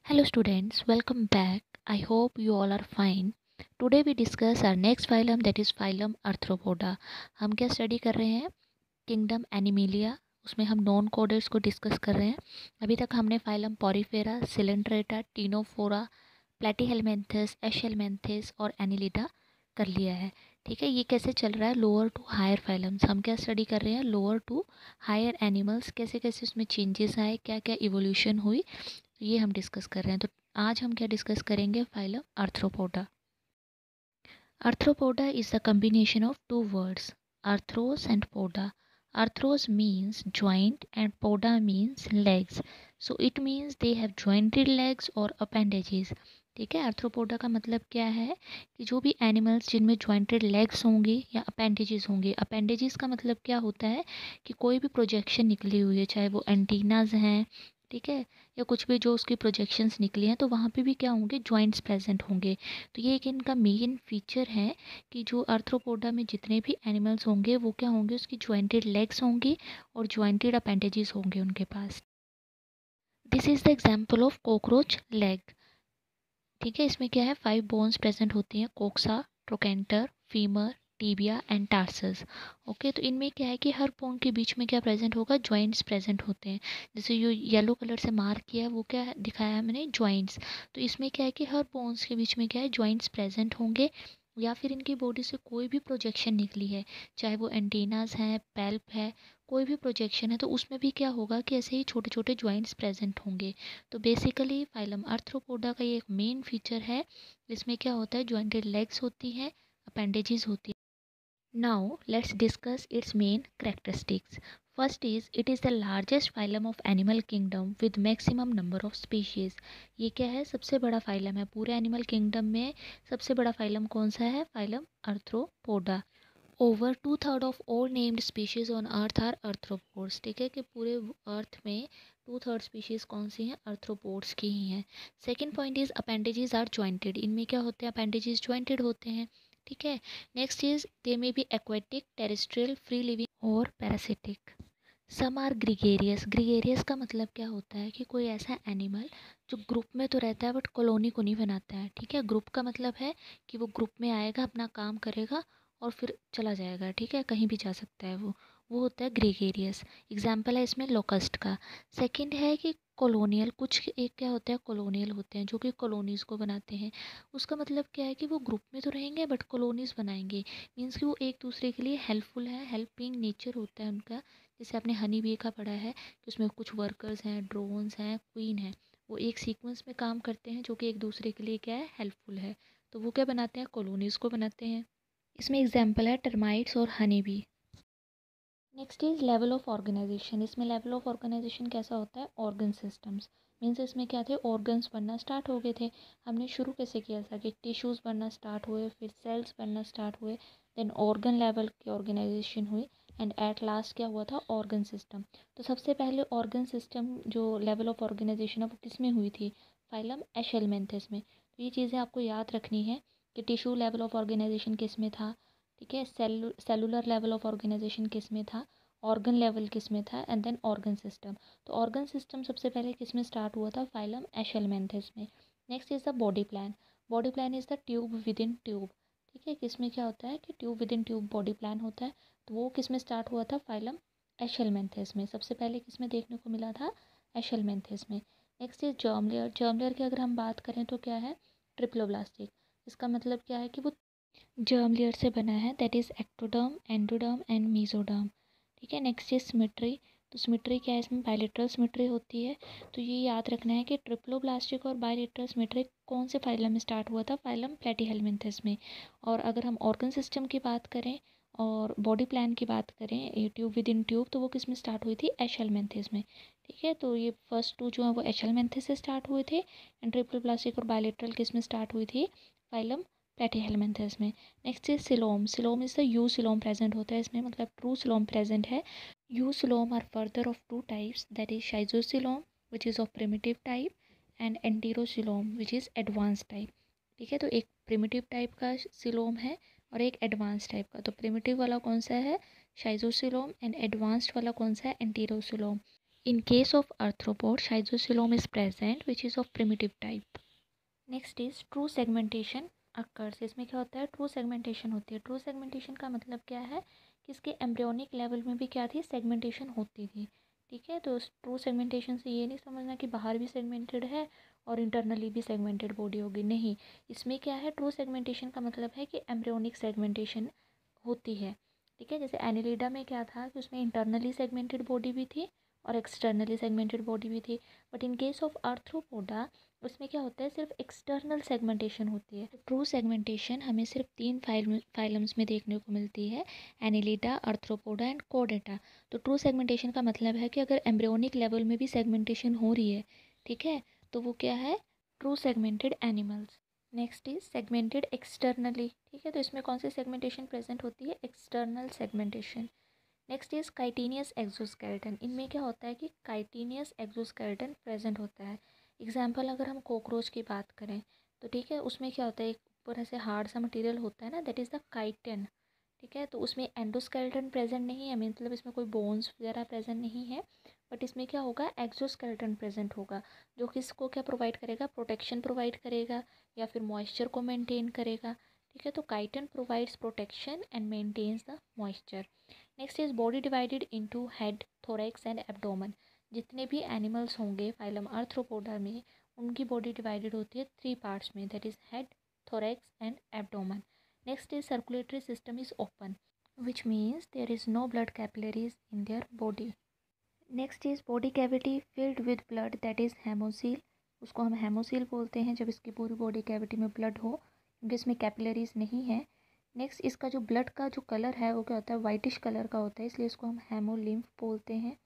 Hello students, welcome back. I hope you all are fine. Today we discuss our next phylum, that is phylum Arthropoda. हम क्या study कर रहे हैं? Kingdom animalia. उसमें हम non कोडेट्स को डिस्कस कर रहे हैं. अभी तक हमने फाइलम पॉरीफेरा, सिलेंड्रेटा, टीनोफोरा, प्लेटीहेलमिन्थस, एशेलमिन्थस और एनिलिडा कर लिया है. ठीक है, ये कैसे चल रहा है लोअर टू हायर फाइलम्स. हम क्या स्टडी कर रहे हैं? लोअर टू हायर एनिमल्स, कैसे कैसे उसमें चेंजेस आए, क्या क्या इवोल्यूशन हुई, ये हम डिस्कस कर रहे हैं. तो आज हम क्या डिस्कस करेंगे? Phylum arthropoda. Arthropoda is the combination of two words, arthros and poda. Arthros means joint and poda means legs. So it means they have jointed legs or appendages. ठीक है, आर्थ्रोपोडा का मतलब क्या है कि जो भी एनिमल्स जिनमें जॉइंटेड लेग्स होंगे या अपेंडेजेस होंगे. अपेंडेजेस का मतलब क्या होता है कि कोई भी प्रोजेक्शन निकली हुई है, चाहे वो एंटीनाज हैं, ठीक है, या कुछ भी जो उसकी प्रोजेक्शंस निकली हैं, तो वहाँ पे भी क्या होंगे? जॉइंट्स प्रेजेंट होंगे. तो ये एक इनका मेन फीचर है कि जो आर्थ्रोपोडा में जितने भी एनिमल्स होंगे वो क्या होंगे? उसकी जॉइंटेड लेग्स होंगी और जॉइंटेड अपेंडेजेस होंगे उनके पास. This is the example of cockroach leg. ठीक है, इसमें क्या है? 5 बोन्स प्रेजेंट होती हैं, coxa, trochanter, femur, tibia and tarsus. Okay, तो इनमें क्या है कि हर बोन के बीच में क्या प्रेजेंट होगा? जॉइंट्स प्रेजेंट होते हैं. जैसे जो येलो कलर से मार्क किया है वो क्या है? दिखाया है मैंने, जॉइंट्स. तो इसमें क्या है कि हर बोन्स के बीच में क्या है? जॉइंट्स प्रेजेंट होंगे. या फिर इनकी बॉडी से कोई भी प्रोजेक्शन निकली है, चाहे वो एंटीनाज हैं, पैल्प है, कोई भी प्रोजेक्शन है, तो उसमें भी क्या होगा कि ऐसे ही छोटे छोटे जॉइंट्स प्रेजेंट होंगे. तो बेसिकली फाइलम आर्थ्रोपोडा का ये एक मेन फीचर है. इसमें क्या होता है? जॉइंटेड लेग्स होती हैं, अपेंडेजेस होती हैं. Now let's discuss it's main characteristics. First is it is the largest phylum of animal kingdom with maximum number of species. ये क्या है? सबसे बड़ा फाइलम है पूरे एनिमल किंगडम में. सबसे बड़ा फाइलम कौन सा है? Phylum Arthropoda. Over 2/3 of all named species on earth are arthropods. ठीक है, कि पूरे अर्थ में 2/3 स्पीशीज कौन सी हैं? आर्थ्रोपोड्स की ही हैं. Second point is appendages are jointed. इनमें क्या होते हैं? अपेंडेजेस ज्वाइंटेड होते हैं. ठीक है. Next is they may be aquatic, terrestrial, free living और parasitic. Some are gregarious. Gregarious का मतलब क्या होता है कि कोई ऐसा एनिमल जो ग्रुप में तो रहता है बट कॉलोनी को नहीं बनाता है. ठीक है, ग्रुप का मतलब है कि वो ग्रुप में आएगा, अपना काम करेगा और फिर चला जाएगा. ठीक है, कहीं भी जा सकता है वो होता है ग्रीगेरियस. एग्जाम्पल है इसमें लोकस्ट का. सेकंड है कि कॉलोनियल. कुछ एक क्या होता है? कॉलोनियल होते हैं जो कि कॉलोनीज़ को बनाते हैं. उसका मतलब क्या है कि वो ग्रुप में तो रहेंगे बट कॉलोनीज़ बनाएंगे. मीन्स कि वो एक दूसरे के लिए हेल्पफुल है, हेल्पिंग नेचर होता है उनका. जैसे आपने हनी बी का पढ़ा है कि उसमें कुछ वर्कर्स हैं, ड्रोन्स हैं, क्वीन हैं, वो एक सीक्वेंस में काम करते हैं जो कि एक दूसरे के लिए क्या है? हेल्पफुल है. तो वो क्या बनाते हैं? कॉलोनीज़ को बनाते हैं. इसमें एग्जाम्पल है टर्माइट्स और honey bee. Next is level of organization. इसमें लेवल ऑफ ऑर्गेनाइजेशन कैसा होता है? Organ systems. मीन्स इसमें क्या थे? ऑर्गन्स बनना स्टार्ट हो गए थे. हमने शुरू कैसे किया था कि टिश्यूज़ बनना स्टार्ट हुए, फिर सेल्स बनना स्टार्ट हुए, देन ऑर्गन लेवल की ऑर्गेनाइजेशन हुई एंड एट लास्ट क्या हुआ था? Organ system. तो सबसे पहले ऑर्गन सिस्टम जो लेवल ऑफ ऑर्गेनाइजेशन है वो किस में हुई थी? फाइलम एशेलमिन्थस में. तो ये चीज़ें आपको याद रखनी है कि टिश्यू लेवल ऑफ ऑर्गेनाइजेशन किस में था, ठीक है, सेलुलर लेवल ऑफ ऑर्गेनाइजेशन किस में था, ऑर्गन लेवल किस में था, एंड देन ऑर्गन सिस्टम. तो ऑर्गन सिस्टम सबसे पहले किस में स्टार्ट हुआ था? फाइलम एशेलमिन्थस में. Next is the body plan. Body plan is the tube with in tube. ठीक है, किसमें क्या होता है कि tube with in tube body plan होता है. तो वो किस में स्टार्ट हुआ था? फाइलम एशेलमिन्थस में. सबसे पहले किस में देखने को मिला था? एशेलमिन्थस में. Next is germ layer. Germ layer की अगर हम बात करें तो क्या है? ट्रिप्लोब्लास्टिक. इसका मतलब क्या है कि वो जर्म लेयर से बना है, that is ectoderm, endoderm and mesoderm. ठीक है. Next is symmetry. तो सिमेट्री क्या है? इसमें बायलेटरल सिमेट्री होती है. तो ये याद रखना है कि ट्रिप्लोब्लास्टिक और बायलेटरल सिमेट्री कौन से फाइलम में स्टार्ट हुआ था? फाइलम प्लेटीहेलमिन्थस में. और अगर हम ऑर्गन सिस्टम की बात करें और बॉडी प्लान की बात करें, ये ट्यूब विद इन ट्यूब, तो वो किस में स्टार्ट हुई थी? एशेलमिन्थस में. ठीक है, तो ये फर्स्ट टू जो है वो एशेलमिन्थस से स्टार्ट हुए थे एंड ट्रिप्लोब्लास्टिक और बायलेटरल किस में स्टार्ट हुई थी? फाइलम प्लेटीहेलमिन्थस में. Next is coelom. Coelom is the eucoelom present होता है इसमें, मतलब ट्रू सिलोम प्रेजेंट है. Eucoelom are further of two types, that is schizocoelom which is of primitive type and enterocoelom which is advance type. ठीक है, तो एक primitive type का सिलोम है और एक एडवांस टाइप का. तो प्रिमिटिव वाला कौन सा है? शाइजोसिलोम. एंड एडवांस्ड वाला कौन सा है? एंटीरोसिलोम. In case of arthropods, schizosylum is present, which is of primitive type. Next is true segmentation occurs. इसमें क्या होता है? ट्रू सेगमेंटेशन होती है. ट्रू सेगमेंटेशन का मतलब क्या है कि इसके एम्ब्रियोनिक लेवल में भी क्या थी? सेगमेंटेशन होती थी. ठीक है, तो ट्रू सेगमेंटेशन से ये नहीं समझना कि बाहर भी सेगमेंटेड है और इंटरनली भी सेगमेंटेड बॉडी होगी. नहीं, इसमें क्या है? ट्रू सेगमेंटेशन का मतलब है कि एम्ब्रियोनिक सेगमेंटेशन होती है. ठीक है, जैसे एनिलिडा में क्या था कि उसमें इंटरनली सेगमेंटेड बॉडी भी थी और एक्सटर्नली सेगमेंटेड बॉडी भी थी. But in case of arthropoda उसमें क्या होता है? सिर्फ एक्सटर्नल सेगमेंटेशन होती है. ट्रू सेगमेंटेशन हमें सिर्फ 3 फाइलम्स में देखने को मिलती है, एनिलिडा, आर्थ्रोपोडा एंड कोडेटा. तो ट्रू सेगमेंटेशन का मतलब है कि अगर एम्ब्रियोनिक लेवल में भी सेगमेंटेशन हो रही है, ठीक है, तो वो क्या है? True segmented animals. Next is segmented externally. ठीक है, तो इसमें कौन सी सेगमेंटेशन प्रेजेंट होती है? External segmentation. Next is chitinous exoskeleton. इनमें क्या होता है कि काइटिनियस एक्सोस्केलेटन प्रेजेंट होता है. एग्जाम्पल अगर हम कॉकरोच की बात करें तो ठीक है, उसमें क्या होता है? एक ऊपर ऐसे हार्ड सा मटेरियल होता है ना, दैट इज़ द काइटिन. ठीक है, तो उसमें एंडोस्केलेटन प्रेजेंट नहीं है, मतलब इसमें कोई बोन्स वगैरह प्रेजेंट नहीं है. बट इसमें क्या होगा? एक्सोस्केलेटन प्रेजेंट होगा, जो किसको क्या प्रोवाइड करेगा? प्रोटेक्शन प्रोवाइड करेगा या फिर मॉइस्चर को मेंटेन करेगा. ठीक है, तो chitin provides protection and maintains the moisture. Next is body divided into head, thorax and abdomen. जितने भी एनिमल्स होंगे फाइलम आर्थ्रोपोडा में, उनकी बॉडी डिवाइडेड होती है 3 पार्ट्स में, that is head, thorax and abdomen. Next is circulatory system is open, which means there is no blood capillaries in their body. Next is body cavity filled with blood, that is hemocoel. उसको हम haemocoel बोलते हैं जब इसकी पूरी body cavity में blood हो, क्योंकि इसमें कैपिलरीज नहीं है. नेक्स्ट, इसका जो ब्लड का जो कलर है वो क्या होता है? वाइटिश कलर का होता है, इसलिए इसको हम हेमोलिम्फ बोलते हैं.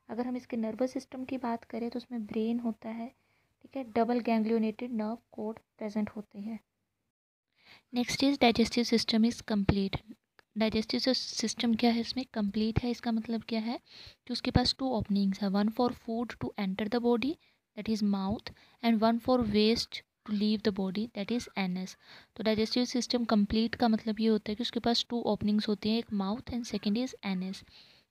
अगर हम इसके नर्वस सिस्टम की बात करें तो उसमें ब्रेन होता है. ठीक है, डबल गैंग्लियोनेटेड नर्व कोड प्रेजेंट होते हैं. Next is digestive system is complete. Digestive system क्या है? इसमें कंप्लीट है. इसका मतलब क्या है कि उसके पास 2 ओपनिंग्स है, one for food to enter the body, that is mouth, and one for waste to leave the body, that is anus. तो डाइजेस्टिव सिस्टम कंप्लीट का मतलब ये होता है कि उसके पास 2 ओपनिंग्स होती हैं, एक mouth and second is NS.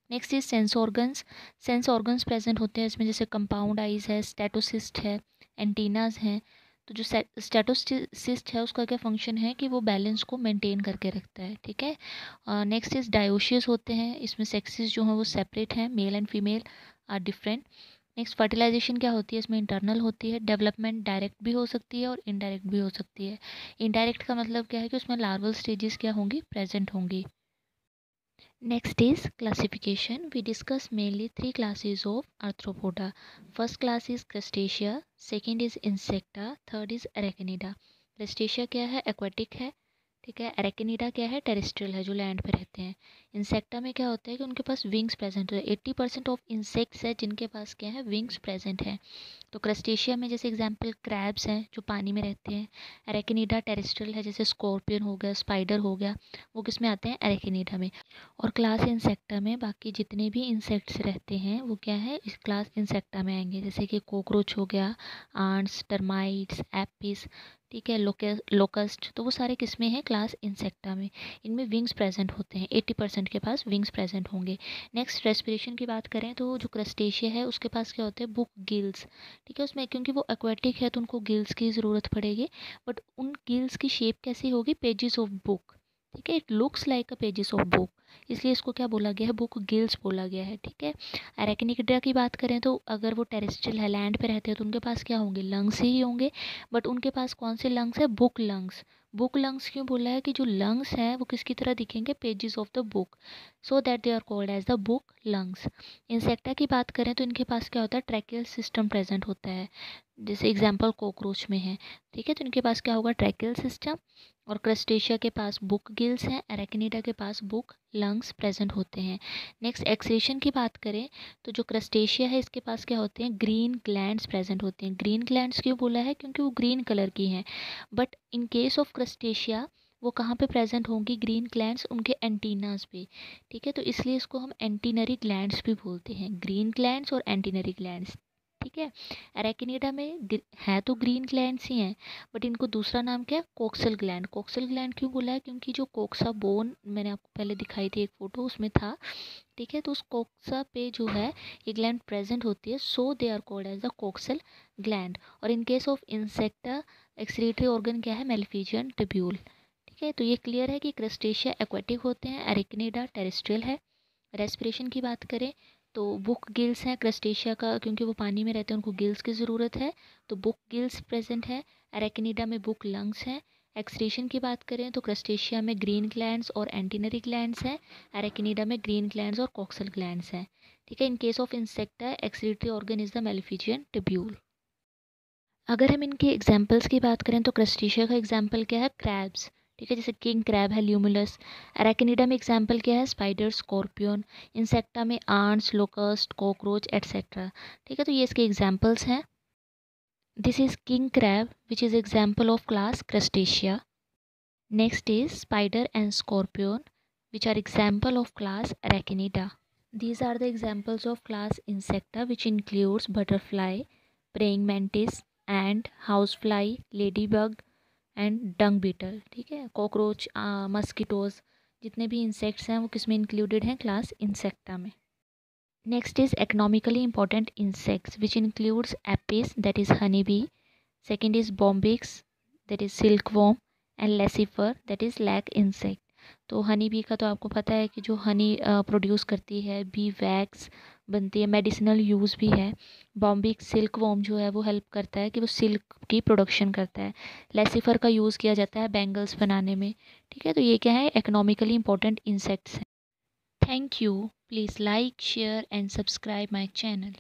Next is sense organs. Sense organs present होते हैं इसमें, जैसे कंपाउंड आइज है, स्टेटोसिस्ट है, एंटीनाज हैं. तो जो स्टेटोसिस्ट है उसका क्या फंक्शन है कि वो बैलेंस को मेंटेन करके रखता है. ठीक है. नेक्स्ट इज डायोशियस होते हैं, इसमें सेक्सेस जो हैं वो सेपरेट हैं, male and female are different. Next, fertilization क्या होती है? इसमें इंटरनल होती है. डेवलपमेंट डायरेक्ट भी हो सकती है और इनडायरेक्ट भी हो सकती है. इनडायरेक्ट का मतलब क्या है कि उसमें लार्वल स्टेजेस क्या होंगी? प्रेजेंट होंगी. Next is classification. We discuss mainly 3 classes of arthropoda. First class is crustacea, second is insecta, third is arachnida. Crustacea क्या है? aquatic है. ठीक है. एरेकिनिडा क्या है? टेरेस्ट्रियल है, जो लैंड पे रहते हैं. इंसेक्टा में क्या होता है कि उनके पास विंग्स प्रेजेंट होते हैं. 80% ऑफ इंसेक्ट्स है जिनके पास क्या है? विंग्स प्रेजेंट है. तो क्रस्टेशिया में जैसे एग्जांपल क्रैब्स हैं जो पानी में रहते हैं. एरेकिनिडा टेरेस्ट्रियल है, जैसे स्कॉर्पियन हो गया, स्पाइडर हो गया, वो किस में आते हैं? एरेकिनिडा में. और क्लास इंसेक्टा में बाकी जितने भी इंसेक्ट्स रहते हैं वो क्या है? इस क्लास इंसेक्टा में आएंगे, जैसे कि कॉकरोच हो गया, आंट्स, टर्माइट्स, एपिस. ठीक है, लोकस्ट. तो वो सारे किस में हैं? क्लास इंसेक्टा में. इनमें विंग्स प्रेजेंट होते हैं, 80% के पास विंग्स प्रेजेंट होंगे. नेक्स्ट, रेस्पिरेशन की बात करें तो जो क्रस्टेशिया है उसके पास क्या होते हैं? Book gills. ठीक है, उसमें क्योंकि वो एक्वेटिक है तो उनको गिल्स की ज़रूरत पड़ेगी. बट उन गिल्स की शेप कैसी होगी? Pages of book. ठीक है, it looks like a pages of book, इसलिए इसको क्या बोला गया है? बुक गिल्स बोला गया है. ठीक है. एरेक्निडा की बात करें तो अगर वो टेरेस्ट्रियल है, लैंड पे रहते हैं, तो उनके पास क्या होंगे? लंग्स ही होंगे. बट उनके पास कौन से लंग्स है? Book lungs. बुक लंग्स क्यों बोला है? कि जो लंग्स हैं वो किसकी तरह दिखेंगे? Pages of the book, so that they are called as the book lungs. Insecta की बात करें तो इनके पास क्या होता है? ट्रैकियल सिस्टम प्रेजेंट होता है, जैसे एग्जाम्पल कॉकरोच में है. ठीक है, तो इनके पास क्या होगा? Tracheal system. और क्रस्टेशिया के पास बुक गिल्स हैं, एरेक्निडा के पास बुक लंग्स प्रेजेंट होते हैं. नेक्स्ट, एक्सक्रीशन की बात करें तो जो क्रस्टेशिया है इसके पास क्या होते हैं? ग्रीन ग्लैंड्स प्रेजेंट होते हैं. ग्रीन ग्लैंड्स क्यों बोला है? क्योंकि वो ग्रीन कलर की हैं. But in case of crustacea वो कहाँ पे प्रेजेंट होंगी? ग्रीन ग्लैंड्स उनके एंटीनास पे. ठीक है, तो इसलिए इसको हम एंटीनरी ग्लैंड्स भी बोलते हैं. ग्रीन ग्लैंड्स और एंटीनरी ग्लैंड्स. ठीक है. एरेक्निडा में है तो ग्रीन ग्लैंड्स ही हैं, बट इनको दूसरा नाम क्या है? Coxal gland. कोक्सल ग्लैंड क्यों बोला है? क्योंकि जो कोक्सा बोन मैंने आपको पहले दिखाई थी एक फ़ोटो, उसमें था ठीक है। तो उस कोक्सा पे जो है ये ग्लैंड प्रेजेंट होती है, so they are called as the coxal gland. और in case of insecta excretory organ क्या है, मेलिफिजियन ट्यूब्यूल। ठीक है, तो ये क्लियर है कि क्रस्टेशिया एक्वेटिक होते हैं, एरिकनिडा टेरेस्ट्रियल है। रेस्पिरेशन की बात करें तो बुक गिल्स हैं क्रस्टेशिया का, क्योंकि वो पानी में रहते हैं उनको गिल्स की ज़रूरत है, तो बुक गिल्स प्रेजेंट है। एरेक्निडा में बुक लंग्स हैं। एक्सक्रीशन की बात करें तो क्रस्टेशिया में ग्रीन ग्लैंड्स और एंटीनरी ग्लैंड्स हैं। एरेक्निडा में ग्रीन ग्लैंड्स और कॉक्सल ग्लैंड्स हैं। ठीक है। In case of insecta excretory organ is the Malpighian tubule. अगर हम इनके एग्जाम्पल्स की बात करें तो क्रस्टेशिया का एग्जाम्पल क्या है, क्रैब्स। ठीक है, जैसे किंग क्रैब है, ल्यूमुलस। एराकिनिडा में एग्जाम्पल क्या है, स्पाइडर, स्कॉर्पियन। इंसेक्टा में आंट्स, लोकस्ट, कॉकरोच एट्सेट्रा। ठीक है, तो ये इसके एग्जाम्पल्स हैं। This is king crab which is example of class crustacea. Next is spider and scorpion which are example of class Arachnida. These are the examples of class Insecta, which includes butterfly, praying mantis, ant, housefly, ladybug and dung beetle. ठीक है, cockroach, mosquitoes, जितने भी insects हैं वो किस में included हैं, class insecta में। Next is economically important insects which includes Apis that is honey bee, second is Bombyx that is silk worm, and Laccifer that is lac insect. तो honey bee का तो आपको पता है कि जो हनी प्रोड्यूस करती है, बी वैक्स बनती है, मेडिसिनल यूज़ भी है। बॉम्बिक सिल्क वॉर्म जो है वो हेल्प करता है कि वो सिल्क की प्रोडक्शन करता है। लेसिफर का यूज़ किया जाता है बैंगल्स बनाने में। ठीक है, तो ये क्या है, इकोनॉमिकली इंपॉर्टेंट इंसेक्ट्स हैं। Thank you. Please like, share and subscribe my channel.